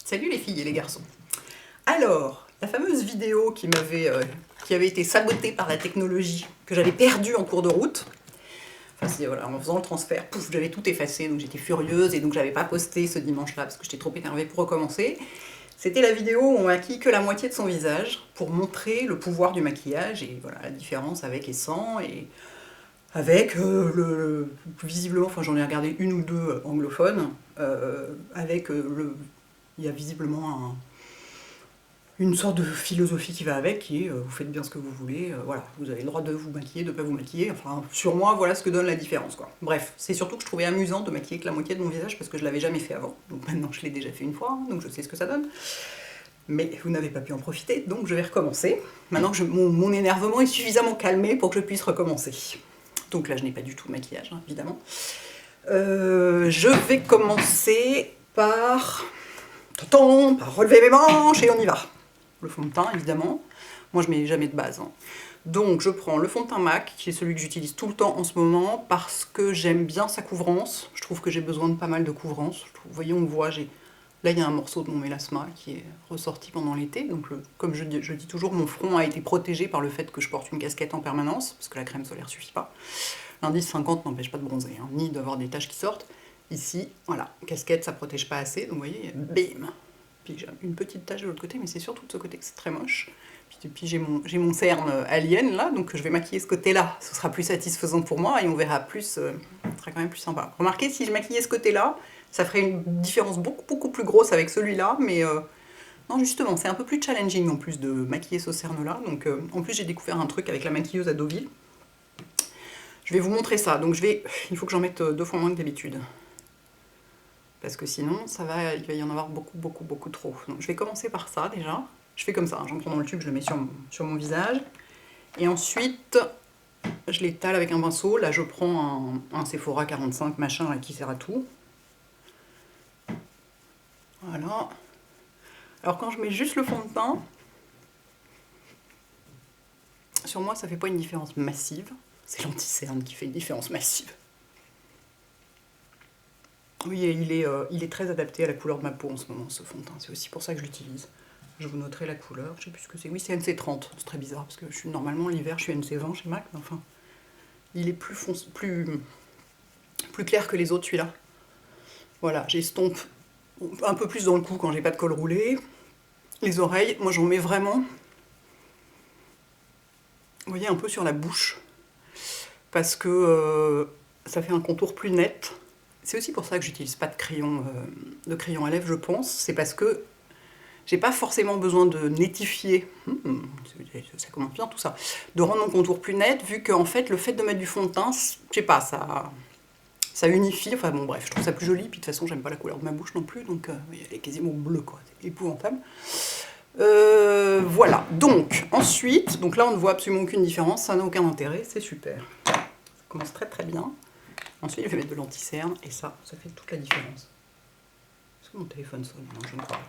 Salut les filles et les garçons. Alors, la fameuse vidéo qui avait été sabotée par la technologie, que j'avais perdue en cours de route, enfin c'est voilà, en faisant le transfert, pouf, j'avais tout effacé, donc j'étais furieuse et donc j'avais pas posté ce dimanche-là parce que j'étais trop énervée pour recommencer. C'était la vidéo où on maquille que la moitié de son visage pour montrer le pouvoir du maquillage et voilà la différence avec et sans et avec visiblement, enfin j'en ai regardé une ou deux anglophones, il y a visiblement une sorte de philosophie qui va avec, qui est vous faites bien ce que vous voulez, voilà, vous avez le droit de vous maquiller, de ne pas vous maquiller, enfin sur moi voilà ce que donne la différence quoi. Bref, c'est surtout que je trouvais amusant de maquiller que la moitié de mon visage parce que je l'avais jamais fait avant, donc maintenant je l'ai déjà fait une fois, donc je sais ce que ça donne. Mais vous n'avez pas pu en profiter, donc je vais recommencer. Maintenant que mon énervement est suffisamment calmé pour que je puisse recommencer. Donc là je n'ai pas du tout de maquillage, hein, évidemment. Je vais commencer par relever mes manches et on y va. Le fond de teint, évidemment. Moi, je mets jamais de base. Hein. Donc, je prends le fond de teint MAC, qui est celui que j'utilise tout le temps en ce moment, parce que j'aime bien sa couvrance. Je trouve que j'ai besoin de pas mal de couvrance. Vous voyez, on voit, là, il y a un morceau de mon mélasma qui est ressorti pendant l'été. Donc, comme je dis toujours, mon front a été protégé par le fait que je porte une casquette en permanence, parce que la crème solaire suffit pas. L'indice 50 n'empêche pas de bronzer, hein, ni d'avoir des taches qui sortent. Ici, voilà, casquette, ça protège pas assez, donc vous voyez, bim. Puis j'ai une petite tache de l'autre côté, mais c'est surtout de ce côté que c'est très moche. Puis j'ai mon cerne alien là, donc je vais maquiller ce côté-là. Ce sera plus satisfaisant pour moi et on verra plus, ce sera quand même plus sympa. Remarquez, si je maquillais ce côté-là, ça ferait une différence beaucoup plus grosse avec celui-là, mais non justement, c'est un peu plus challenging en plus de maquiller ce cerne-là. Donc en plus j'ai découvert un truc avec la maquilleuse à Deauville. Je vais vous montrer ça, donc il faut que j'en mette 2 fois moins que d'habitude. Parce que sinon, il va y en avoir beaucoup trop. Donc je vais commencer par ça déjà. Je fais comme ça, hein, j'en prends dans le tube, je le mets sur mon visage. Et ensuite, je l'étale avec un pinceau. Là, je prends un Sephora 45 machin là, qui sert à tout. Voilà. Alors quand je mets juste le fond de teint, sur moi, ça fait pas une différence massive. C'est l'anti-cerne qui fait une différence massive. Oui, et il est très adapté à la couleur de ma peau en ce moment, ce fond de teint. C'est aussi pour ça que je l'utilise. Je vous noterai la couleur. Je sais plus ce que c'est. Oui, c'est NC30. C'est très bizarre parce que normalement l'hiver, je suis NC20 chez MAC. Mais enfin, il est plus clair que les autres, celui-là. Voilà, j'estompe un peu plus dans le cou quand j'ai pas de col roulé. Les oreilles, moi j'en mets vraiment, vous voyez, un peu sur la bouche. Parce que ça fait un contour plus net. C'est aussi pour ça que j'utilise pas de crayon à lèvres, je pense. C'est parce que j'ai pas forcément besoin de nettifier, ça commence bien tout ça, de rendre mon contour plus net, vu qu'en fait, le fait de mettre du fond de teint, je sais pas, ça unifie, enfin bon bref, je trouve ça plus joli, puis de toute façon, j'aime pas la couleur de ma bouche non plus, donc elle est quasiment bleue, quoi, c'est épouvantable. Voilà, donc, ensuite, donc là, on ne voit absolument aucune différence, ça n'a aucun intérêt, c'est super. Ça commence très bien. Ensuite, je vais mettre de l'anti-cerne, et ça fait toute la différence. Est-ce que mon téléphone sonne? Non, je ne crois pas.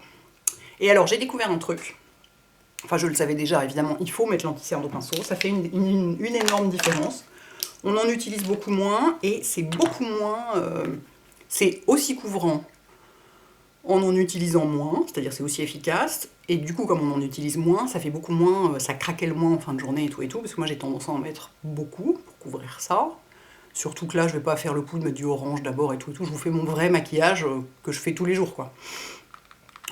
Et alors, j'ai découvert un truc. Enfin, je le savais déjà, évidemment, il faut mettre l'anti-cerne au pinceau. Ça fait une énorme différence. On en utilise beaucoup moins, et c'est beaucoup moins... c'est aussi couvrant en utilisant moins, c'est-à-dire c'est aussi efficace. Et du coup, comme on en utilise moins, ça fait beaucoup moins... ça craquelle moins en fin de journée et tout, parce que moi, j'ai tendance à en mettre beaucoup pour couvrir ça. Surtout que là, je vais pas faire le coup de mettre du orange d'abord et tout. Je vous fais mon vrai maquillage que je fais tous les jours, quoi.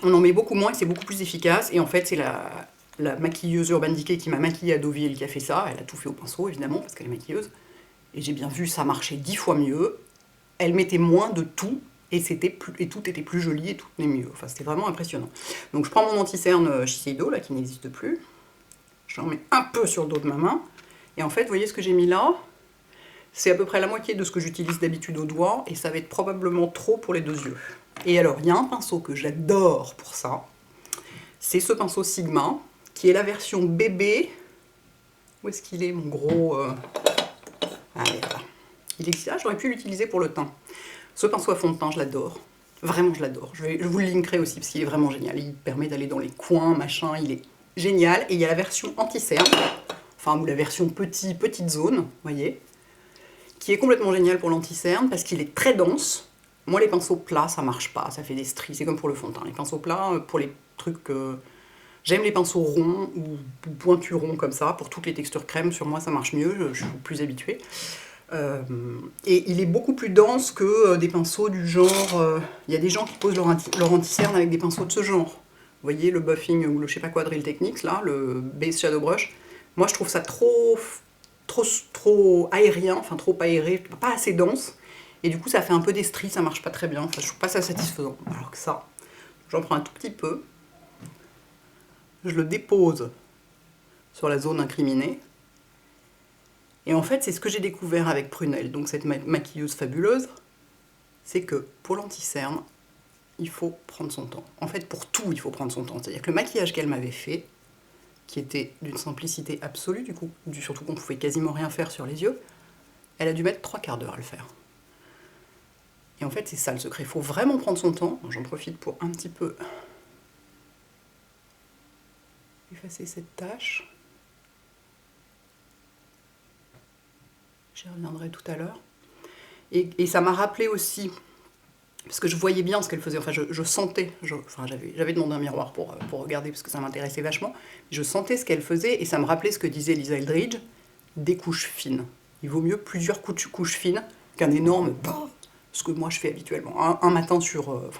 On en met beaucoup moins et c'est beaucoup plus efficace. Et en fait, c'est la maquilleuse Urban Decay qui m'a maquillée à Deauville qui a fait ça. Elle a tout fait au pinceau, évidemment, parce qu'elle est maquilleuse. Et j'ai bien vu ça marcher 10 fois mieux. Elle mettait moins de tout et tout était plus joli et tout était mieux. Enfin, c'était vraiment impressionnant. Donc, je prends mon anti-cerne Shiseido, là, qui n'existe plus. J'en mets un peu sur le dos de ma main. Et en fait, vous voyez ce que j'ai mis là? C'est à peu près la moitié de ce que j'utilise d'habitude au doigt, et ça va être probablement trop pour les 2 yeux. Et alors, il y a un pinceau que j'adore pour ça. C'est ce pinceau Sigma, qui est la version bébé. Où est-ce qu'il est, mon gros... Allez, voilà. Il existe. Ah, j'aurais pu l'utiliser pour le teint. Ce pinceau à fond de teint, je l'adore. Vraiment, je l'adore. Je vous le linkerai aussi, parce qu'il est vraiment génial. Il permet d'aller dans les coins, machin, il est génial. Et il y a la version anti-cerne, enfin, ou la version petite zone, vous voyez, qui est complètement génial pour l'anti-cerne parce qu'il est très dense, Moi, les pinceaux plats, ça marche pas, ça fait des stries, c'est comme pour le fond de teint. Les pinceaux plats, pour les trucs... j'aime les pinceaux ronds ou pointus ronds comme ça, pour toutes les textures crème, sur moi ça marche mieux, je suis plus habituée. Et il est beaucoup plus dense que des pinceaux du genre... Il y a des gens qui posent leur anti-cerne avec des pinceaux de ce genre. Vous voyez, le buffing ou le je sais pas quoi Drill Techniques, là, le Base Shadow Brush. Moi, je trouve ça trop aérien, enfin trop aéré, pas assez dense. Et du coup, ça fait un peu des stries, ça marche pas très bien. Enfin, je trouve pas ça satisfaisant. Alors que ça, j'en prends un tout petit peu. Je le dépose sur la zone incriminée. Et en fait, c'est ce que j'ai découvert avec Prunelle, donc cette maquilleuse fabuleuse, c'est que pour l'anti-cerne, il faut prendre son temps. En fait, pour tout, il faut prendre son temps. C'est-à-dire que le maquillage qu'elle m'avait fait, qui était d'une simplicité absolue, du coup, surtout qu'on pouvait quasiment rien faire sur les yeux, elle a dû mettre 3 quarts d'heure à le faire. Et en fait, c'est ça le secret. Il faut vraiment prendre son temps. J'en profite pour un petit peu effacer cette tache. J'y reviendrai tout à l'heure. Et ça m'a rappelé aussi, parce que je voyais bien ce qu'elle faisait, enfin je sentais, j'avais demandé un miroir pour regarder, parce que ça m'intéressait vachement, je sentais ce qu'elle faisait, et ça me rappelait ce que disait Lisa Eldridge, des couches fines. Il vaut mieux plusieurs couches fines qu'un énorme, ce que moi je fais habituellement. Un matin sur,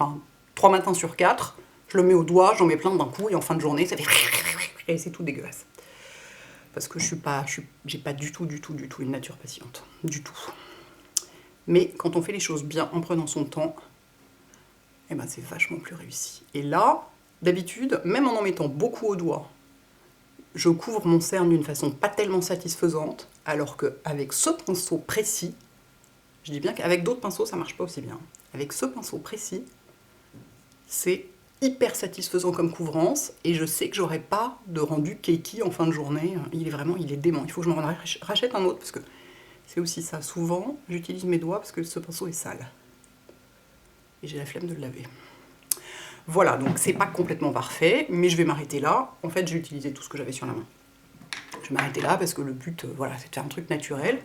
3 matins sur 4, je le mets au doigt, j'en mets plein d'un coup, et en fin de journée, ça fait... Et c'est tout dégueulasse. Parce que j'ai pas du tout une nature patiente. Du tout. Mais quand on fait les choses bien, en prenant son temps, eh ben c'est vachement plus réussi. Et là, d'habitude, même en mettant beaucoup au doigt, je couvre mon cerne d'une façon pas tellement satisfaisante, alors qu'avec ce pinceau précis, je dis bien qu'avec d'autres pinceaux, ça marche pas aussi bien. Avec ce pinceau précis, c'est hyper satisfaisant comme couvrance, et je sais que j'aurai pas de rendu cakey en fin de journée. Il est dément. Il faut que je me rachète un autre, parce que c'est aussi ça. Souvent, j'utilise mes doigts parce que ce pinceau est sale. Et j'ai la flemme de le laver. Voilà, donc c'est pas complètement parfait, mais je vais m'arrêter là. En fait, j'ai utilisé tout ce que j'avais sur la main. Je vais m'arrêter là parce que le but, voilà, c'est de faire un truc naturel.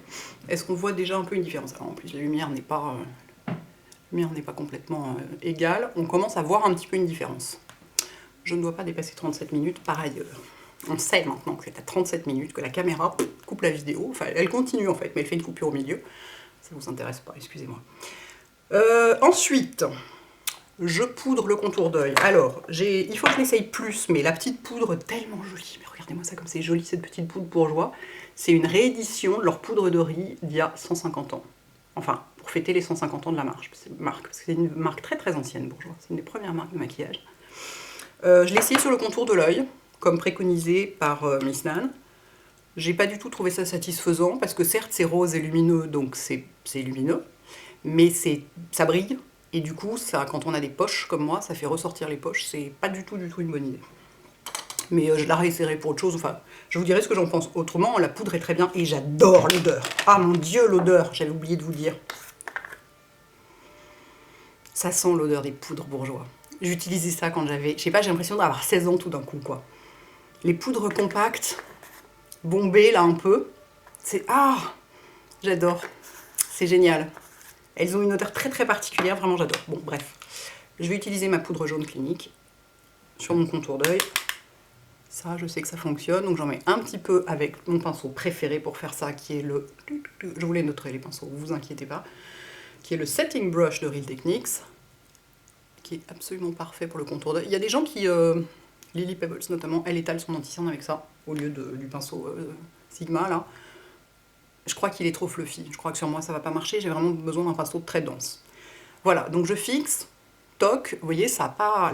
Est-ce qu'on voit déjà un peu une différence? Alors, en plus, la lumière n'est pas complètement égale. On commence à voir un petit peu une différence. Je ne dois pas dépasser 37 minutes par ailleurs. On sait maintenant que c'est à 37 minutes que la caméra coupe la vidéo. Enfin, elle continue en fait, mais elle fait une coupure au milieu. Ça vous intéresse pas, excusez-moi. Ensuite, je poudre le contour d'œil. Alors, il faut que je l'essaye plus, mais la petite poudre tellement jolie. Mais regardez-moi ça comme c'est joli, cette petite poudre Bourjois. C'est une réédition de leur poudre de riz d'il y a 150 ans. Enfin, pour fêter les 150 ans de la marque. Parce que c'est une marque très très ancienne, Bourjois. C'est une des premières marques de maquillage. Je l'ai essayé sur le contour de l'œil, comme préconisé par Miss Nan. J'ai pas du tout trouvé ça satisfaisant, parce que certes c'est rose et lumineux, donc c'est lumineux, mais ça brille, et du coup, quand on a des poches comme moi, ça fait ressortir les poches, c'est pas du tout une bonne idée. Mais je la réessayerai pour autre chose, enfin, je vous dirai ce que j'en pense. Autrement, la poudre est très bien, et j'adore l'odeur. Ah mon Dieu, l'odeur, j'avais oublié de vous dire. Ça sent l'odeur des poudres Bourjois. J'utilisais ça quand j'avais, je sais pas, j'ai l'impression d'avoir 16 ans tout d'un coup, quoi. Les poudres compactes, bombées là un peu, c'est... Ah, j'adore, c'est génial. Elles ont une odeur très très particulière, vraiment j'adore. Bon, bref, je vais utiliser ma poudre jaune clinique sur mon contour d'œil. Ça, je sais que ça fonctionne, donc j'en mets un petit peu avec mon pinceau préféré pour faire ça, qui est le... Je voulais noter les pinceaux, vous inquiétez pas. Qui est le Setting Brush de Real Techniques, qui est absolument parfait pour le contour d'œil. Il y a des gens qui... Lily Pebbles notamment, elle étale son anti-cerne avec ça, au lieu du pinceau Sigma, là. Je crois qu'il est trop fluffy, je crois que sur moi ça va pas marcher, j'ai vraiment besoin d'un pinceau très dense. Voilà, donc je fixe, toc, vous voyez, ça a pas...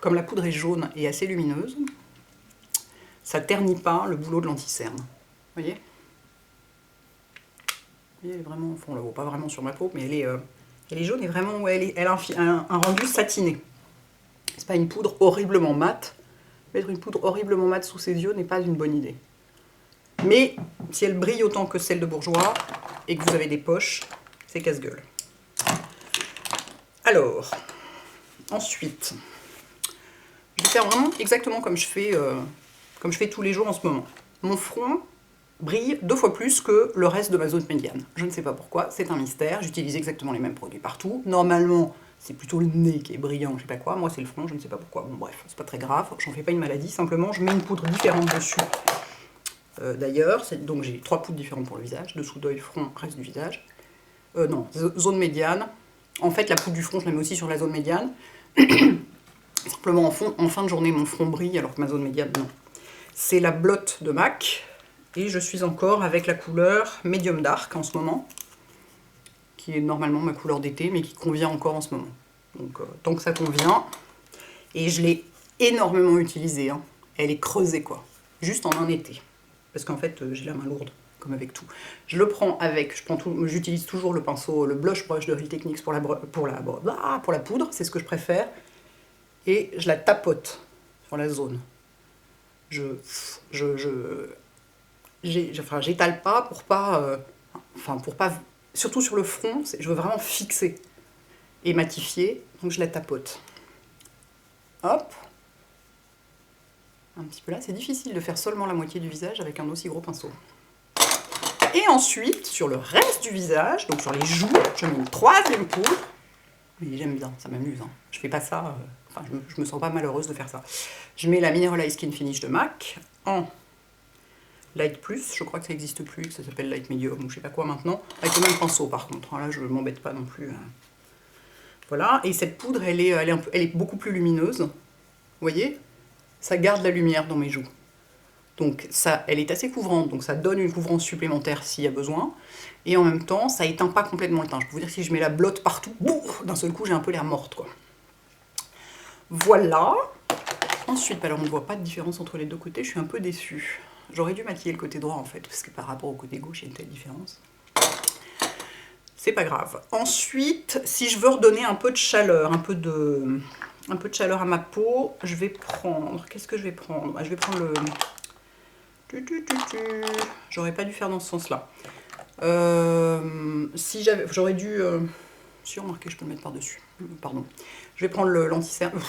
Comme la poudre est jaune et assez lumineuse, ça ternit pas le boulot de l'anti-cerne. Vous voyez? Elle est vraiment, enfin on la voit pas vraiment sur ma peau, mais elle est jaune et vraiment, ouais, elle a un rendu satiné. C'est pas une poudre horriblement mate. Mettre une poudre horriblement mate sous ses yeux n'est pas une bonne idée. Mais si elle brille autant que celle de Bourjois et que vous avez des poches, c'est casse-gueule. Alors, ensuite, je vais faire vraiment exactement comme je fais tous les jours en ce moment. Mon front, brille 2 fois plus que le reste de ma zone médiane. Je ne sais pas pourquoi, c'est un mystère, j'utilise exactement les mêmes produits partout. Normalement, c'est plutôt le nez qui est brillant, je sais pas quoi, moi c'est le front, je ne sais pas pourquoi. Bon bref, c'est pas très grave, j'en fais pas une maladie, simplement je mets une poudre différente dessus. D'ailleurs, donc j'ai 3 poudres différentes pour le visage, dessous d'œil, front, reste du visage. Non, zone médiane. En fait, la poudre du front, je la mets aussi sur la zone médiane. Simplement en fin de journée, mon front brille alors que ma zone médiane, non. C'est la Blot de MAC. Et je suis encore avec la couleur Medium Dark en ce moment, qui est normalement ma couleur d'été, mais qui convient encore en ce moment. Donc tant que ça convient. Et je l'ai énormément utilisée. Hein. Elle est creusée, quoi. Juste en un été. Parce qu'en fait, j'ai la main lourde, comme avec tout. Je le prends avec, j'utilise toujours le pinceau, le blush brush de Real Techniques pour la poudre, c'est ce que je préfère. Et je la tapote sur la zone. J'étale pas pour pas, surtout sur le front, je veux vraiment fixer et matifier, donc je la tapote. Hop. Un petit peu là, c'est difficile de faire seulement la moitié du visage avec un aussi gros pinceau. Et ensuite, sur le reste du visage, donc sur les joues, je mets une 3e poudre. Oui, j'aime bien, ça m'amuse. Hein. Je fais pas ça, je me sens pas malheureuse de faire ça. Je mets la Mineralized Skin Finish de MAC en Light Plus, je crois que ça n'existe plus, que ça s'appelle Light Medium ou je sais pas quoi maintenant, avec le même pinceau par contre. Là, je m'embête pas non plus. Voilà, et cette poudre, elle est beaucoup plus lumineuse. Vous voyez ? Ça garde la lumière dans mes joues. Donc ça, elle est assez couvrante, donc ça donne une couvrance supplémentaire s'il y a besoin. Et en même temps, ça éteint pas complètement le teint. Je peux vous dire que si je mets la Blot partout, d'un seul coup, j'ai un peu l'air morte, quoi. Voilà. Ensuite, alors on ne voit pas de différence entre les deux côtés, je suis un peu déçue. J'aurais dû maquiller le côté droit en fait, parce que par rapport au côté gauche, il y a une telle différence. C'est pas grave. Ensuite, si je veux redonner un peu de chaleur, un peu de chaleur à ma peau, je vais prendre... Qu'est-ce que je vais prendre ? Je vais prendre le... J'aurais pas dû faire dans ce sens-là. Si j'aurais dû... Si, remarquez, je peux le mettre par-dessus. Pardon. Je vais prendre l'anti-cerne...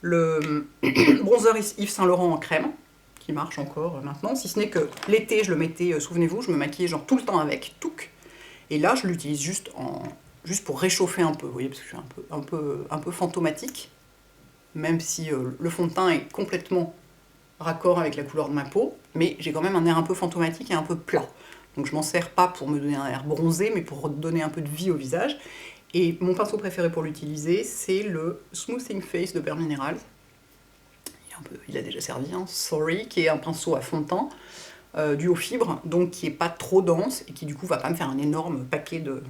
Le bronzer Yves Saint Laurent en crème, qui marche encore maintenant, si ce n'est que l'été, je le mettais, souvenez-vous, je me maquillais genre tout le temps avec, touc. Et là, je l'utilise juste pour réchauffer un peu, vous voyez, parce que je suis un peu fantomatique, même si le fond de teint est complètement raccord avec la couleur de ma peau, mais j'ai quand même un air un peu fantomatique et un peu plat. Donc je m'en sers pas pour me donner un air bronzé, mais pour donner un peu de vie au visage. Et mon pinceau préféré pour l'utiliser, c'est le Smoothing Face de Bare Minerals. Il a déjà servi, hein, Sorry, qui est un pinceau à fond de teint, du haut fibre, donc qui n'est pas trop dense, et qui du coup va pas me faire un énorme paquet de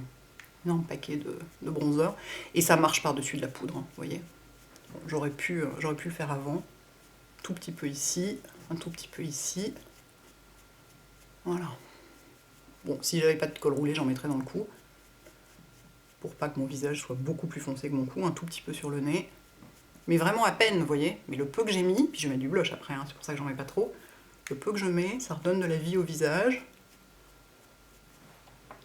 bronzer. Et ça marche par-dessus de la poudre, hein, vous voyez. Bon, j'aurais pu le faire avant. Tout petit peu ici, un tout petit peu ici. Voilà. Bon, si j'avais pas de col roulé, j'en mettrais dans le cou. Pour pas que mon visage soit beaucoup plus foncé que mon cou, un tout petit peu sur le nez. Mais vraiment à peine, vous voyez. Mais le peu que j'ai mis, puis je mets du blush après, hein, c'est pour ça que j'en mets pas trop. Le peu que je mets, ça redonne de la vie au visage.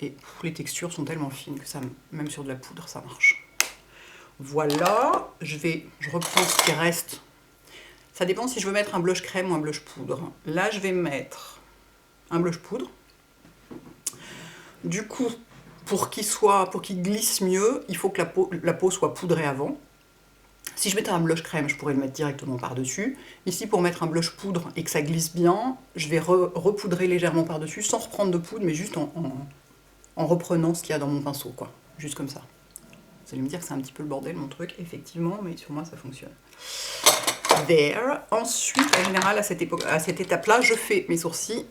Et les textures sont tellement fines que ça, même sur de la poudre, ça marche. Voilà, je reprends ce qui reste. Ça dépend si je veux mettre un blush crème ou un blush poudre. Là, je vais mettre un blush poudre. Du coup, pour qu'il glisse mieux, il faut que la peau soit poudrée avant. Si je mettais un blush crème, je pourrais le mettre directement par-dessus. Ici, pour mettre un blush poudre et que ça glisse bien, je vais repoudrer légèrement par-dessus, sans reprendre de poudre, mais juste en reprenant ce qu'il y a dans mon pinceau, quoi. Juste comme ça. Vous allez me dire que c'est un petit peu le bordel, mon truc, effectivement, mais sur moi, ça fonctionne. There. Ensuite, en général, à cette étape-là, je fais mes sourcils.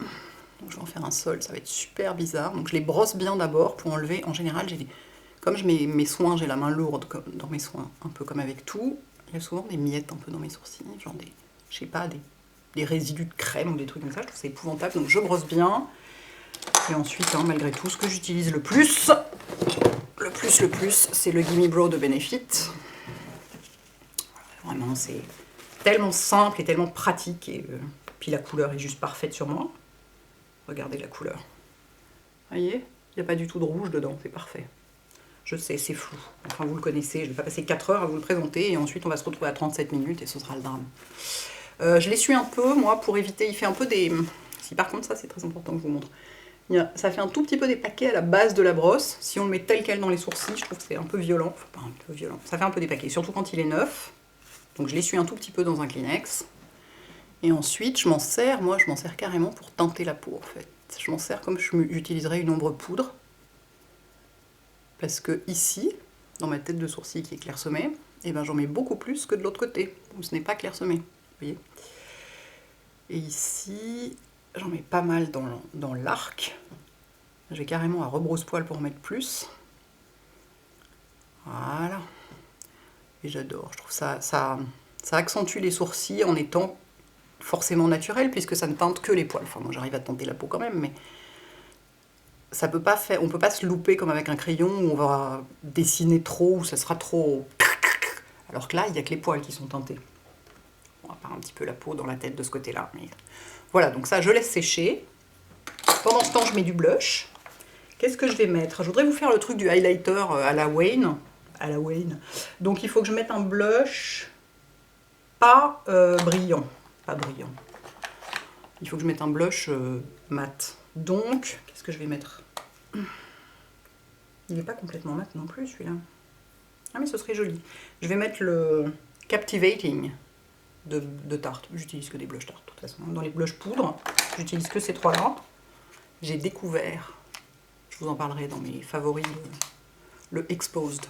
Donc, je vais en faire un seul, ça va être super bizarre. Donc, je les brosse bien d'abord pour enlever. En général, comme je mets mes soins, j'ai la main lourde dans mes soins, un peu comme avec tout. Il y a souvent des miettes un peu dans mes sourcils, genre des résidus de crème ou des trucs comme ça. Je trouve ça épouvantable, donc je brosse bien. Et ensuite, hein, malgré tout, ce que j'utilise le plus, c'est le Gimme Brow de Benefit. Vraiment, c'est tellement simple et tellement pratique. Et puis la couleur est juste parfaite sur moi. Regardez la couleur. Vous voyez, il n'y a pas du tout de rouge dedans, c'est parfait. Je sais, c'est flou. Enfin, vous le connaissez, je ne vais pas passer 4 heures à vous le présenter, et ensuite on va se retrouver à 37 minutes, et ce sera le drame. Je l'essuie un peu, moi, pour éviter, il fait un peu des... sourcils. Par contre, ça c'est très important que je vous montre. Ça fait un tout petit peu des paquets à la base de la brosse. Si on le met tel quel dans les sourcils, je trouve que c'est un peu violent. Enfin, pas un peu violent. Ça fait un peu des paquets, surtout quand il est neuf. Donc je l'essuie un tout petit peu dans un Kleenex. Et ensuite, je m'en sers carrément pour teinter la peau en fait. Je m'en sers comme j'utiliserais une ombre poudre. Parce que ici, dans ma tête de sourcil qui est clairsemée, et ben j'en mets beaucoup plus que de l'autre côté, où ce n'est pas clairsemé. Vous voyez ? Et ici, j'en mets pas mal dans l'arc. J'ai carrément un rebrousse-poil pour en mettre plus. Voilà. Et j'adore. Je trouve ça accentue les sourcils en étant forcément naturel, puisque ça ne teinte que les poils. Enfin, moi j'arrive à teinter la peau quand même, mais ça peut pas faire, on peut pas se louper comme avec un crayon où on va dessiner trop, où ça sera trop... Alors que là, il n'y a que les poils qui sont teintés. On va part un petit peu la peau dans la tête de ce côté-là. Mais... Voilà, donc ça, je laisse sécher. Pendant ce temps, je mets du blush. Qu'est-ce que je vais mettre? Je voudrais vous faire le truc du highlighter à la Wayne. Donc il faut que je mette un blush pas brillant. Pas brillant. Il faut que je mette un blush mat. Donc, qu'est-ce que je vais mettre? Il n'est pas complètement mat non plus, celui-là. Ah, mais ce serait joli. Je vais mettre le Captivating de Tarte. J'utilise que des blushs Tarte, de toute façon. Dans les blushs poudre, j'utilise que ces trois-là. J'ai découvert, je vous en parlerai dans mes favoris, le Exposed.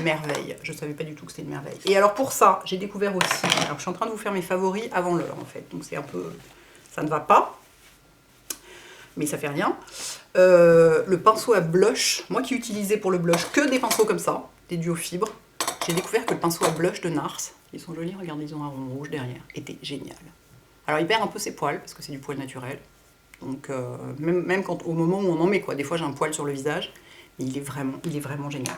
Merveille. Je ne savais pas du tout que c'était une merveille. Et alors pour ça, j'ai découvert aussi... Alors je suis en train de vous faire mes favoris avant l'heure, en fait. Donc c'est un peu... Ça ne va pas. Mais ça fait rien. Le pinceau à blush, moi qui utilisais pour le blush que des pinceaux comme ça, des duos fibres, j'ai découvert que le pinceau à blush de Nars, ils sont jolis, regardez, ils ont un rond rouge derrière, était génial. Alors il perd un peu ses poils, parce que c'est du poil naturel. Donc même quand, au moment où on en met, quoi, des fois j'ai un poil sur le visage, mais il est vraiment génial.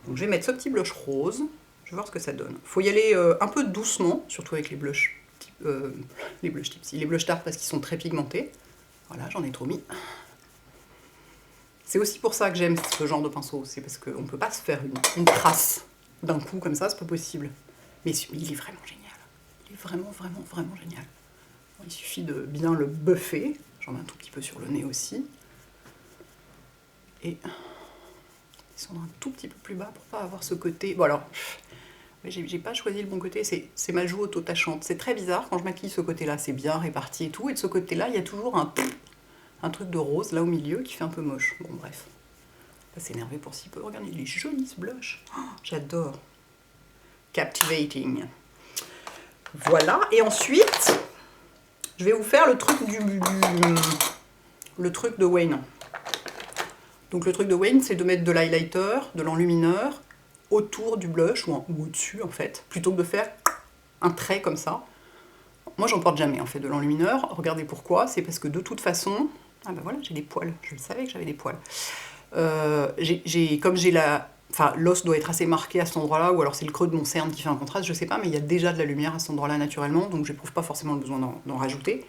Donc je vais mettre ce petit blush rose, je vais voir ce que ça donne. Il faut y aller un peu doucement, surtout avec les blushs Tarte parce qu'ils sont très pigmentés. Voilà, j'en ai trop mis. C'est aussi pour ça que j'aime ce genre de pinceau, c'est parce qu'on ne peut pas se faire une trace d'un coup comme ça, c'est pas possible. Mais il est vraiment génial. Il est vraiment génial. Bon, il suffit de bien le buffer. J'en mets un tout petit peu sur le nez aussi. Et descendre un tout petit peu plus bas pour pas avoir ce côté... Bon alors, j'ai pas choisi le bon côté, c'est ma joue auto-tachante. C'est très bizarre, quand je maquille ce côté-là, c'est bien réparti et tout, et de ce côté-là, il y a toujours un truc de rose là au milieu qui fait un peu moche. Bon bref, on va s'énerver pour si peu. Regardez, il est joli ce blush. Oh, j'adore. Captivating. Voilà, et ensuite, je vais vous faire le truc le truc de Wayne. Donc le truc de Wayne, c'est de mettre de l'highlighter, de l'enlumineur, autour du blush, ou au-dessus en fait, plutôt que de faire un trait comme ça. Moi j'en porte jamais en fait de l'enlumineur. Regardez pourquoi, c'est parce que de toute façon... Ah ben voilà, j'ai des poils, je le savais que j'avais des poils. Comme j'ai la... Enfin, l'os doit être assez marqué à cet endroit-là, ou alors c'est le creux de mon cerne qui fait un contraste, je sais pas, mais il y a déjà de la lumière à cet endroit-là naturellement, donc j'éprouve pas forcément le besoin d'en rajouter.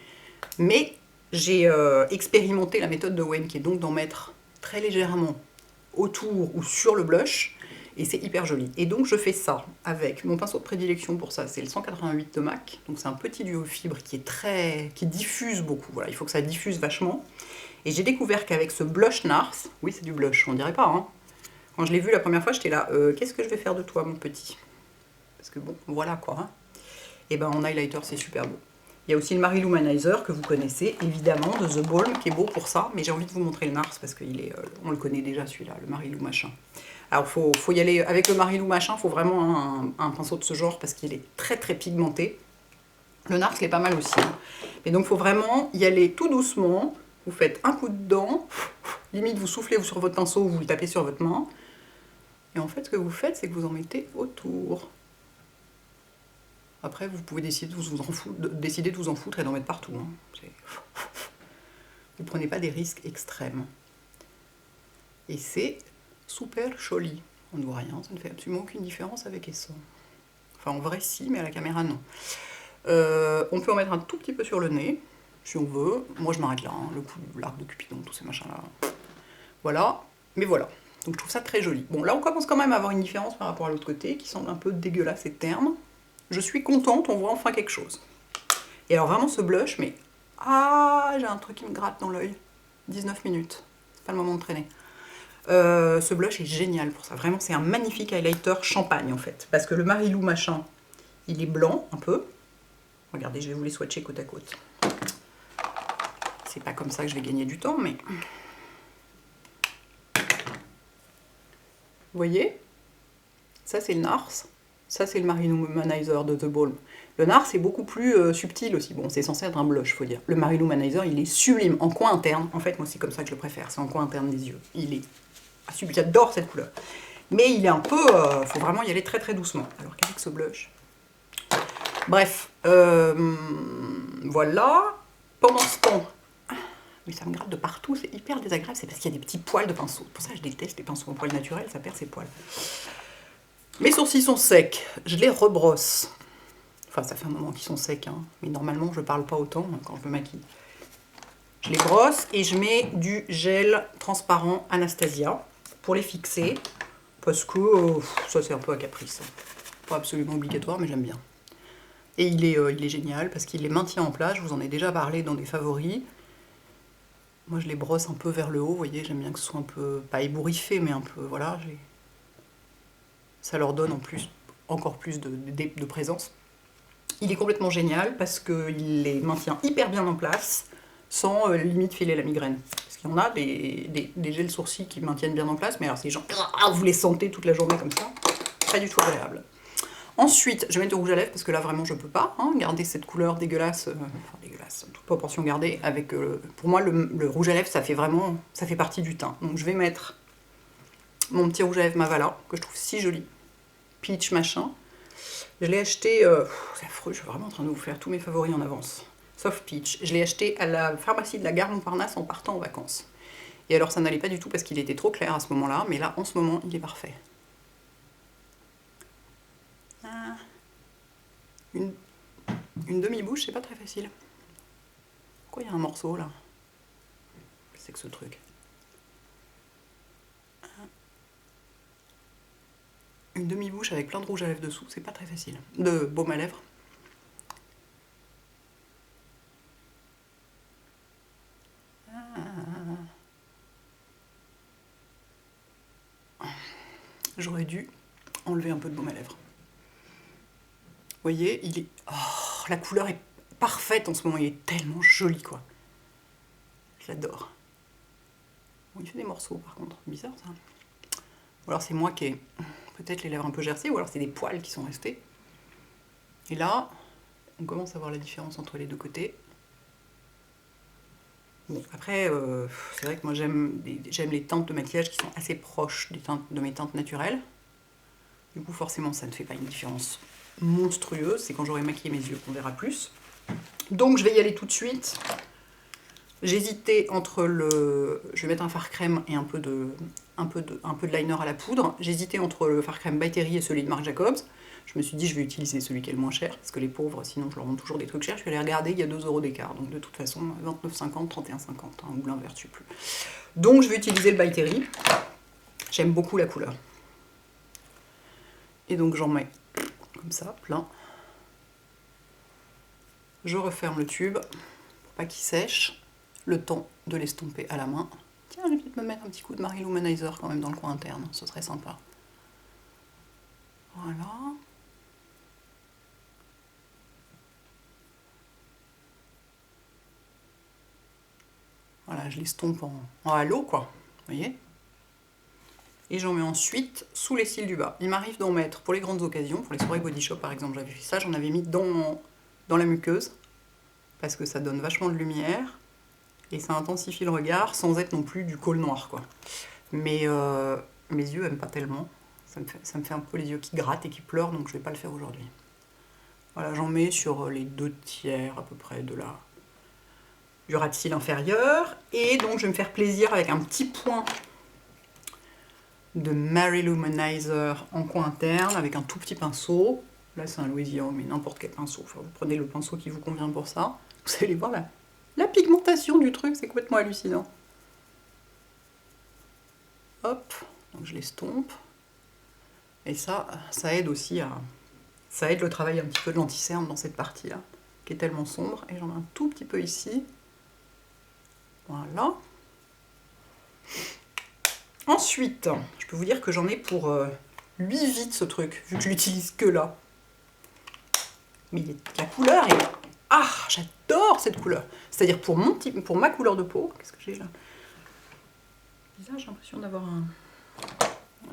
Mais j'ai expérimenté la méthode de Wayne, qui est donc d'en mettre très légèrement autour ou sur le blush, et c'est hyper joli. Et donc je fais ça avec mon pinceau de prédilection pour ça, c'est le 188 de MAC, donc c'est un petit duo fibre qui diffuse beaucoup, voilà, il faut que ça diffuse vachement. Et j'ai découvert qu'avec ce blush Nars, oui c'est du blush, on dirait pas, hein. Quand je l'ai vu la première fois, j'étais là, qu'est-ce que je vais faire de toi mon petit? Parce que bon, voilà quoi, hein. Et ben en highlighter c'est super beau. Il y a aussi le Mary Lou Manizer que vous connaissez évidemment de The Balm qui est beau pour ça, mais j'ai envie de vous montrer le Nars parce qu'on le connaît déjà celui-là, le Mary Lou machin. Alors faut y aller avec le Mary Lou machin, il faut vraiment un pinceau de ce genre parce qu'il est très pigmenté. Le Nars il est pas mal aussi, hein. Mais donc il faut vraiment y aller tout doucement. Vous faites un coup de dent, limite vous soufflez sur votre pinceau ou vous le tapez sur votre main. Et en fait ce que vous faites c'est que vous en mettez autour. Après, vous pouvez décider de vous en foutre et d'en mettre partout, hein. Vous prenez pas des risques extrêmes. Et c'est super joli. On ne voit rien, ça ne fait absolument aucune différence avec et sans. Enfin, en vrai, si, mais à la caméra, non. On peut en mettre un tout petit peu sur le nez, si on veut. Moi, je m'arrête là, hein, le coup de l'arc de Cupidon, tous ces machins-là. Voilà, mais voilà. Donc, je trouve ça très joli. Bon, là, on commence quand même à avoir une différence par rapport à l'autre côté, qui semble un peu dégueulasse et terne. Je suis contente, on voit enfin quelque chose. Et alors vraiment ce blush, mais Ah, j'ai un truc qui me gratte dans l'œil. 19 minutes. C'est pas le moment de traîner. Ce blush est génial pour ça. Vraiment, c'est un magnifique highlighter champagne en fait. Parce que le Marilou machin, il est blanc un peu. Regardez, je vais vous les swatcher côte à côte. C'est pas comme ça que je vais gagner du temps, mais... Vous voyez? Ça, c'est le Nars. Ça, c'est le Marilou Manizer de The Balm. Le Nars est beaucoup plus subtil aussi. Bon, c'est censé être un blush, faut dire. Le Marilou Manizer, il est sublime. En coin interne, en fait, moi, c'est comme ça que je le préfère. C'est en coin interne des yeux. Il est sublime. J'adore cette couleur. Mais il est un peu... faut vraiment y aller très très doucement. Alors qu'avec ce blush... Bref. Voilà. Pendant ce temps... Mais ça me gratte de partout, c'est hyper désagréable, c'est parce qu'il y a des petits poils de pinceau. Pour ça, je déteste les pinceaux en poils naturels, ça perd ses poils. Mes sourcils sont secs, je les rebrosse. Enfin, ça fait un moment qu'ils sont secs, hein. Mais normalement, je parle pas autant quand je me maquille. Je les brosse et je mets du gel transparent Anastasia pour les fixer. Parce que ça, c'est un peu à caprice. Pas absolument obligatoire, mais j'aime bien. Et il est génial parce qu'il les maintient en place. Je vous en ai déjà parlé dans des favoris. Moi, je les brosse un peu vers le haut, vous voyez, j'aime bien que ce soit un peu, pas ébouriffé, mais un peu, voilà. Ça leur donne en plus, encore plus de présence. Il est complètement génial parce qu'il les maintient hyper bien en place, sans limite filer la migraine. Parce qu'il y en a des gels sourcils qui maintiennent bien en place, mais alors c'est genre, vous les sentez toute la journée comme ça, pas du tout agréable. Ensuite, je vais mettre du rouge à lèvres parce que là vraiment je peux pas garder cette couleur dégueulasse, enfin dégueulasse, toute proportion gardée. Avec, pour moi le rouge à lèvres ça fait partie du teint. Donc je vais mettre mon petit rouge à lèvres Mavala que je trouve si joli, peach machin. Je l'ai acheté, c'est affreux, je suis vraiment en train de vous faire tous mes favoris en avance. Sauf peach. Je l'ai acheté à la pharmacie de la gare Montparnasse en partant en vacances. Et alors ça n'allait pas du tout parce qu'il était trop clair à ce moment-là, mais là en ce moment il est parfait. Une demi-bouche, c'est pas très facile. Pourquoi il y a un morceau là? C'est que ce truc. Une demi-bouche avec plein de rouge à lèvres dessous, c'est pas très facile. De baume à lèvres. J'aurais dû enlever un peu de baume à lèvres. Vous voyez, il est... Oh, la couleur est parfaite en ce moment, il est tellement joli quoi. J'adore. Bon, il fait des morceaux par contre, bizarre ça. Ou alors c'est moi qui ai peut-être les lèvres un peu gercées, ou alors c'est des poils qui sont restés. Et là, on commence à voir la différence entre les deux côtés. Bon, après, c'est vrai que moi j'aime les teintes de maquillage qui sont assez proches de mes teintes naturelles. Du coup, forcément, ça ne fait pas une différence monstrueuse. C'est quand j'aurai maquillé mes yeux qu'on verra plus. Donc, je vais y aller tout de suite. J'hésitais entre le... Je vais mettre un fard crème et un peu de liner à la poudre. J'hésitais entre le fard crème By Terry et celui de Marc Jacobs. Je me suis dit, je vais utiliser celui qui est le moins cher, parce que les pauvres, sinon je leur vends toujours des trucs chers. Je vais aller regarder, il y a 2 € d'écart. Donc de toute façon, 29,50, 31,50, ou l'inverse, je sais plus. Donc je vais utiliser le By Terry. J'aime beaucoup la couleur. Et donc j'en mets comme ça, plein. Je referme le tube, pour pas qu'il sèche. Le temps de l'estomper à la main. Tiens, je vais peut-être me mettre un petit coup de Marilou Manizer quand même dans le coin interne, ce serait sympa. Voilà. Voilà, je l'estompe en halo, quoi. Vous voyez? Et j'en mets ensuite sous les cils du bas. Il m'arrive d'en mettre pour les grandes occasions, pour les soirées body shop par exemple, j'avais fait ça, j'en avais mis dans la muqueuse, parce que ça donne vachement de lumière, et ça intensifie le regard, sans être non plus du col noir, quoi. Mais mes yeux n'aiment pas tellement, ça me fait un peu les yeux qui grattent et qui pleurent, donc je vais pas le faire aujourd'hui. Voilà, j'en mets sur les 2/3 à peu près du ras de cils inférieur, et donc je vais me faire plaisir avec un petit point de Marilou Manizer en coin interne, avec un tout petit pinceau. Là c'est un Louisiana, mais n'importe quel pinceau, enfin, vous prenez le pinceau qui vous convient pour ça. Vous allez voir la pigmentation du truc, c'est complètement hallucinant. Hop, donc je l'estompe. Et ça aide aussi à... Ça aide le travail un petit peu de l'anti-cerne dans cette partie-là, qui est tellement sombre. Et j'en ai un tout petit peu ici. Voilà. Ensuite, je peux vous dire que j'en ai pour 8 vies ce truc, vu que je l'utilise que là. Mais la couleur est... Ah, j'adore cette couleur. C'est-à-dire pour ma couleur de peau, qu'est-ce que j'ai là? Bizarre, j'ai l'impression d'avoir un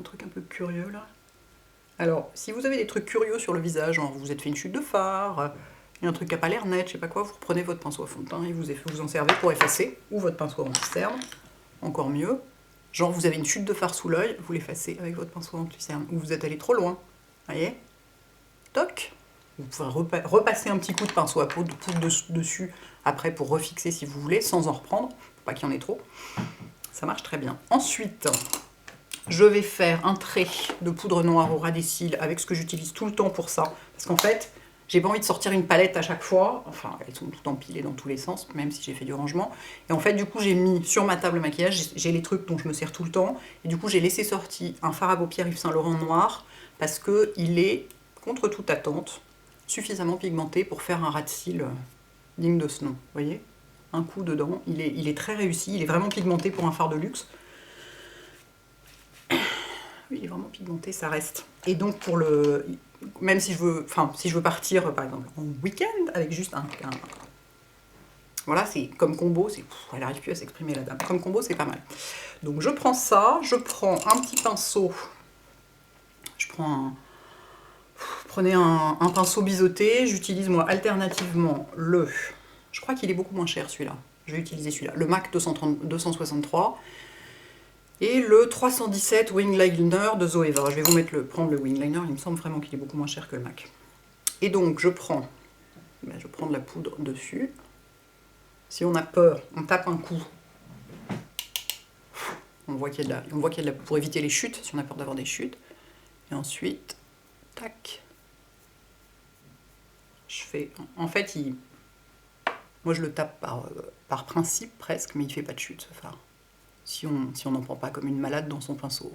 truc un peu curieux là. Alors, si vous avez des trucs curieux sur le visage, genre vous vous êtes fait une chute de fard, il y a un truc qui n'a pas l'air net, je sais pas quoi, vous reprenez votre pinceau à fond de teint et vous en servez pour effacer, ou votre pinceau anti-cerne, encore mieux. Genre vous avez une chute de fard sous l'œil, vous l'effacez avec votre pinceau anti-cerne, ou vous êtes allé trop loin, voyez? Toc. Vous pouvez repasser un petit coup de pinceau à poudre dessus après pour refixer si vous voulez, sans en reprendre, pour pas qu'il y en ait trop. Ça marche très bien. Ensuite, je vais faire un trait de poudre noire au ras des cils avec ce que j'utilise tout le temps pour ça. Parce qu'en fait, j'ai pas envie de sortir une palette à chaque fois. Enfin, elles sont toutes empilées dans tous les sens, même si j'ai fait du rangement. Et en fait, du coup, j'ai mis sur ma table maquillage, j'ai les trucs dont je me sers tout le temps. Et du coup, j'ai laissé sorti un fard à paupières Yves Saint Laurent noir parce qu'il est, contre toute attente, suffisamment pigmenté pour faire un ras de cils digne de ce nom. Vous voyez? Un coup dedans, il est très réussi, il est vraiment pigmenté pour un fard de luxe. Oui, il est vraiment pigmenté, ça reste. Et donc pour le... Même si je veux partir par exemple en week-end avec juste un... Voilà, c'est comme combo, elle n'arrive plus à s'exprimer la dame. Comme combo, c'est pas mal. Donc je prends ça, je prends un petit pinceau. Je prends Prenez un pinceau biseauté, j'utilise moi alternativement je crois qu'il est beaucoup moins cher celui-là, je vais utiliser celui-là, le MAC 263 et le 317 Wing Liner de Zoeva. Je vais vous prendre le Wing Liner, il me semble vraiment qu'il est beaucoup moins cher que le MAC. Et donc je prends de la poudre dessus. Si on a peur, on tape un coup. On voit qu'il y a de la pour éviter les chutes, si on a peur d'avoir des chutes. Et ensuite, tac. Je fais... En fait, moi je le tape par principe presque, mais il fait pas de chute ce phare. Si on n'en prend pas comme une malade dans son pinceau.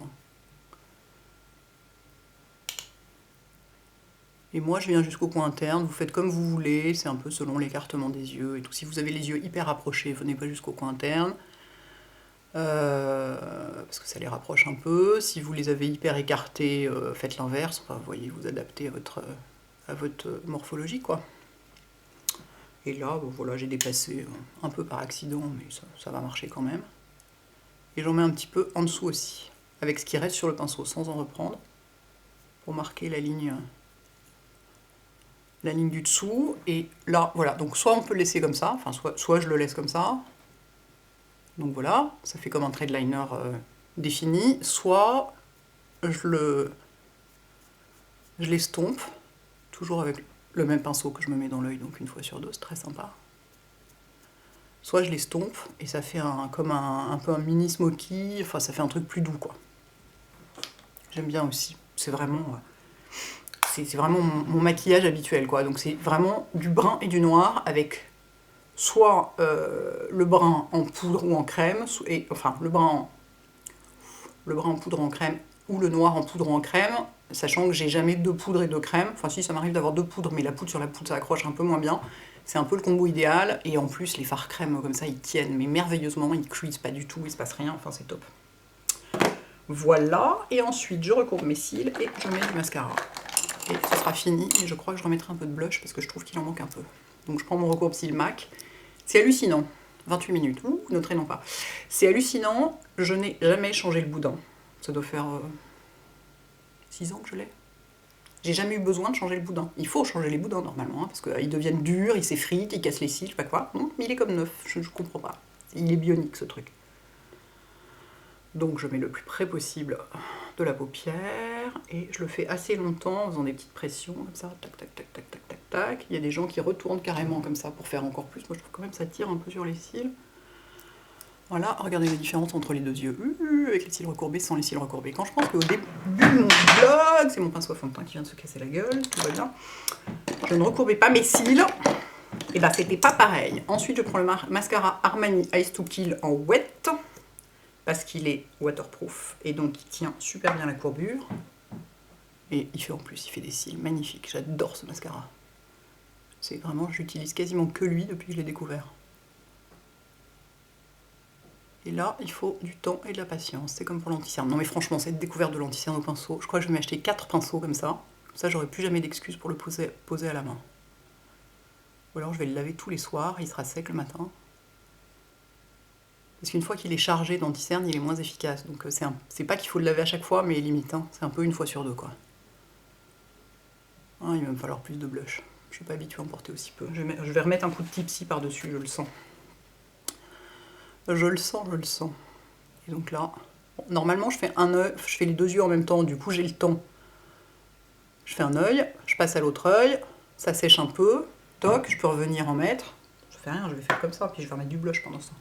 Et moi je viens jusqu'au coin interne, vous faites comme vous voulez, c'est un peu selon l'écartement des yeux et tout. Si vous avez les yeux hyper rapprochés, venez pas jusqu'au coin interne. Parce que ça les rapproche un peu. Si vous les avez hyper écartés, faites l'inverse. Enfin, vous voyez, vous adaptez à votre morphologie, quoi. Et là, bon, voilà, j'ai dépassé un peu par accident, mais ça va marcher quand même. Et j'en mets un petit peu en dessous aussi, avec ce qui reste sur le pinceau, sans en reprendre, pour marquer la ligne du dessous. Et là, voilà, donc soit on peut le laisser comme ça, enfin soit je le laisse comme ça. Donc voilà, ça fait comme un trait de liner défini. Soit je l'estompe, toujours avec le même pinceau que je me mets dans l'œil, donc une fois sur deux, c'est très sympa. Soit je l'estompe et ça fait comme un peu un mini smoky, enfin ça fait un truc plus doux, quoi. J'aime bien aussi, c'est vraiment mon maquillage habituel, quoi. Donc c'est vraiment du brun et du noir avec soit le brun en poudre ou en crème, enfin le brun en poudre en crème ou le noir en poudre ou en crème, sachant que j'ai jamais deux poudres et deux crèmes. Enfin si, ça m'arrive d'avoir deux poudres, mais la poudre sur la poudre ça accroche un peu moins bien. C'est un peu le combo idéal, et en plus les fards crème comme ça ils tiennent, mais merveilleusement, ils cuisent pas du tout, il se passe rien, enfin c'est top. Voilà, et ensuite je recourbe mes cils et je mets du mascara. Et ce sera fini, et je crois que je remettrai un peu de blush parce que je trouve qu'il en manque un peu. Donc je prends mon recourbe cils MAC. C'est hallucinant, 28 minutes, ouh, ne traînons pas. C'est hallucinant, je n'ai jamais changé le boudin. Ça doit faire 6 ans que je l'ai. J'ai jamais eu besoin de changer le boudin. Il faut changer les boudins normalement, hein, parce qu'ils deviennent durs, ils s'effritent, ils cassent les cils, je sais pas quoi. Non, mais il est comme neuf, je comprends pas. Il est bionique ce truc. Donc je mets le plus près possible de la paupière, et je le fais assez longtemps en faisant des petites pressions, comme ça, tac, tac, tac, tac, tac, tac, tac. Il y a des gens qui retournent carrément comme ça pour faire encore plus. Moi je trouve quand même que ça tire un peu sur les cils. Voilà, regardez la différence entre les deux yeux, avec les cils recourbés, sans les cils recourbés. Quand je pense qu'au début de mon vlog, c'est mon pinceau à fond de teint qui vient de se casser la gueule, tout va bien, je ne recourbais pas mes cils, et bah c'était pas pareil. Ensuite je prends le mascara Armani Ice to Kill en wet, parce qu'il est waterproof, et donc il tient super bien la courbure, et il fait des cils magnifiques, j'adore ce mascara. C'est vraiment, j'utilise quasiment que lui depuis que je l'ai découvert. Et là, il faut du temps et de la patience. C'est comme pour l'anti-cerne. Non mais franchement, cette découverte de l'anti-cerne au pinceau, je crois que je vais m'acheter 4 pinceaux comme ça. Comme ça, j'aurai plus jamais d'excuses pour le poser à la main. Ou alors, je vais le laver tous les soirs, il sera sec le matin. Parce qu'une fois qu'il est chargé d'anti-cerne, il est moins efficace. Donc c'est pas qu'il faut le laver à chaque fois, mais limite. Hein. C'est un peu une fois sur deux, quoi. Ah, il va me falloir plus de blush. Je suis pas habituée à en porter aussi peu. Je vais remettre un coup de Tipsy par-dessus, je le sens. Je le sens, je le sens. Et donc là, bon, normalement je fais un œil, je fais les deux yeux en même temps, du coup j'ai le temps. Je fais un œil, je passe à l'autre œil, ça sèche un peu, toc, je peux revenir en mettre. Je fais rien, je vais faire comme ça, puis je vais remettre du blush pendant ça.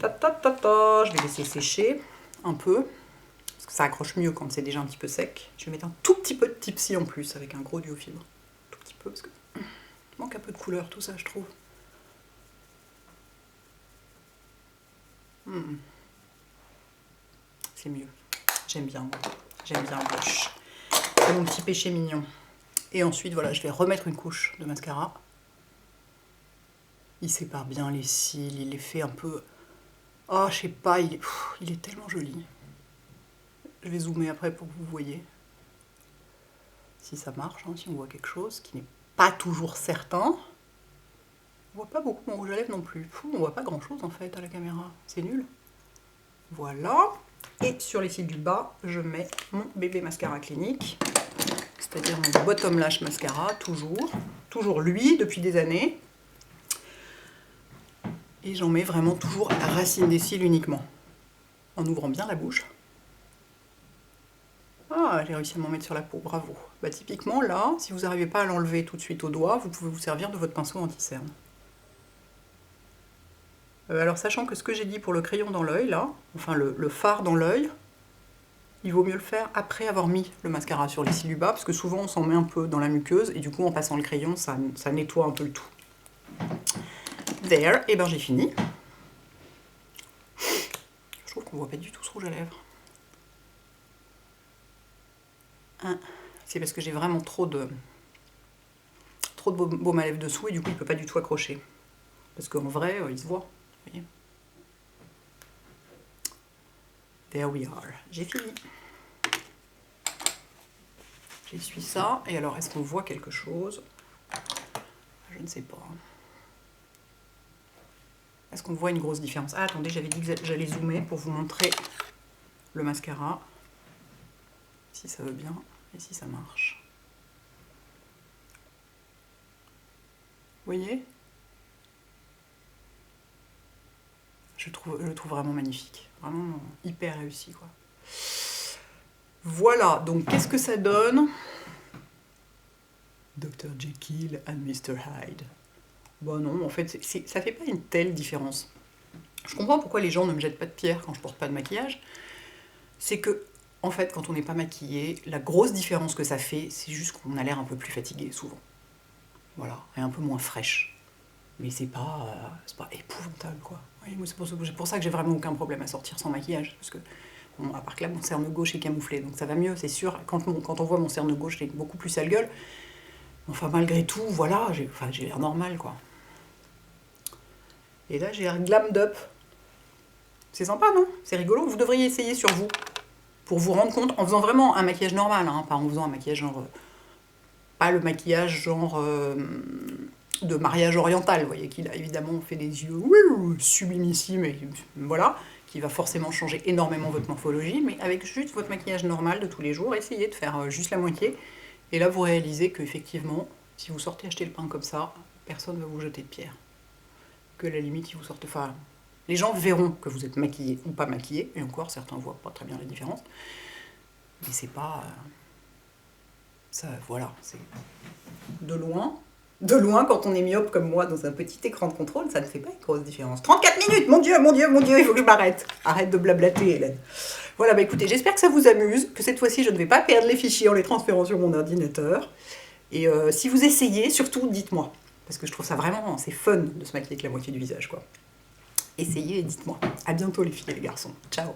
Je vais laisser sécher un peu, parce que ça accroche mieux quand c'est déjà un petit peu sec. Je vais mettre un tout petit peu de Tipsy en plus, avec un gros duo fibre. Tout petit peu, parce que manque un peu de couleur tout ça, je trouve. C'est mieux. J'aime bien le blush. C'est mon petit péché mignon. Et ensuite, voilà, je vais remettre une couche de mascara. Il sépare bien les cils, il les fait un peu... Oh, je sais pas, il est tellement joli. Je vais zoomer après pour que vous voyez. Si ça marche, hein, si on voit quelque chose qui n'est pas toujours certain. On voit pas beaucoup mon rouge à lèvres non plus. On voit pas grand chose en fait à la caméra. C'est nul. Voilà. Et sur les cils du bas, je mets mon bébé mascara clinique. C'est-à-dire mon bottom lash mascara, toujours. Toujours lui, depuis des années. Et j'en mets vraiment toujours à la racine des cils uniquement. En ouvrant bien la bouche. Ah, j'ai réussi à m'en mettre sur la peau, bravo. Bah typiquement là, si vous n'arrivez pas à l'enlever tout de suite au doigt, vous pouvez vous servir de votre pinceau anti-cerne. Alors sachant que ce que j'ai dit pour le crayon dans l'œil, là, enfin le fard dans l'œil, il vaut mieux le faire après avoir mis le mascara sur les cils du bas, parce que souvent on s'en met un peu dans la muqueuse, et du coup en passant le crayon, ça nettoie un peu le tout. There, et ben j'ai fini. Je trouve qu'on voit pas du tout ce rouge à lèvres. C'est parce que j'ai vraiment trop de baume à lèvres dessous, et du coup il peut pas du tout accrocher. Parce qu'en vrai, il se voit. Vous voyez. There we are. J'ai fini. J'essuie ça. Et alors, est-ce qu'on voit quelque chose? Je ne sais pas. Est-ce qu'on voit une grosse différence? Ah, attendez, j'avais dit que j'allais zoomer pour vous montrer le mascara. Si ça veut bien et si ça marche. Vous voyez? Je le trouve vraiment magnifique. Vraiment hyper réussi, quoi. Voilà, donc qu'est-ce que ça donne? Dr. Jekyll and Mr. Hyde. Bon non, en fait, ça fait pas une telle différence. Je comprends pourquoi les gens ne me jettent pas de pierre quand je porte pas de maquillage. C'est que, en fait, quand on n'est pas maquillé, la grosse différence que ça fait, c'est juste qu'on a l'air un peu plus fatigué, souvent. Voilà, et un peu moins fraîche. Mais c'est pas épouvantable, quoi. Oui, c'est pour ça que j'ai vraiment aucun problème à sortir sans maquillage. Parce que, bon, à part que là, mon cerne gauche est camouflé, donc ça va mieux, c'est sûr. Quand on voit mon cerne gauche, j'ai beaucoup plus sale gueule. Enfin, malgré tout, voilà, j'ai l'air normal, quoi. Et là, j'ai l'air glammed up. C'est sympa, non? C'est rigolo. Vous devriez essayer sur vous. Pour vous rendre compte, en faisant vraiment un maquillage normal, hein, pas en faisant un maquillage genre... pas le maquillage genre... de mariage oriental, vous voyez, qu'il a évidemment fait des yeux sublimissimes, et voilà, qui va forcément changer énormément votre morphologie, mais avec juste votre maquillage normal de tous les jours, essayez de faire juste la moitié, et là vous réalisez qu'effectivement, si vous sortez acheter le pain comme ça, personne ne va vous jeter de pierre. Que à la limite, si vous sortez... Enfin, les gens verront que vous êtes maquillé ou pas maquillé, et encore, certains voient pas très bien la différence, mais c'est pas... ça, voilà, c'est... De loin, quand on est myope comme moi dans un petit écran de contrôle, ça ne fait pas une grosse différence. 34 minutes, mon Dieu, il faut que je m'arrête. Arrête de blablater, Hélène. Voilà, bah écoutez, j'espère que ça vous amuse, que cette fois-ci, je ne vais pas perdre les fichiers en les transférant sur mon ordinateur. Et si vous essayez, surtout, dites-moi. Parce que je trouve ça vraiment, c'est fun de se maquiller avec la moitié du visage, quoi. Essayez et dites-moi. À bientôt les filles et les garçons. Ciao.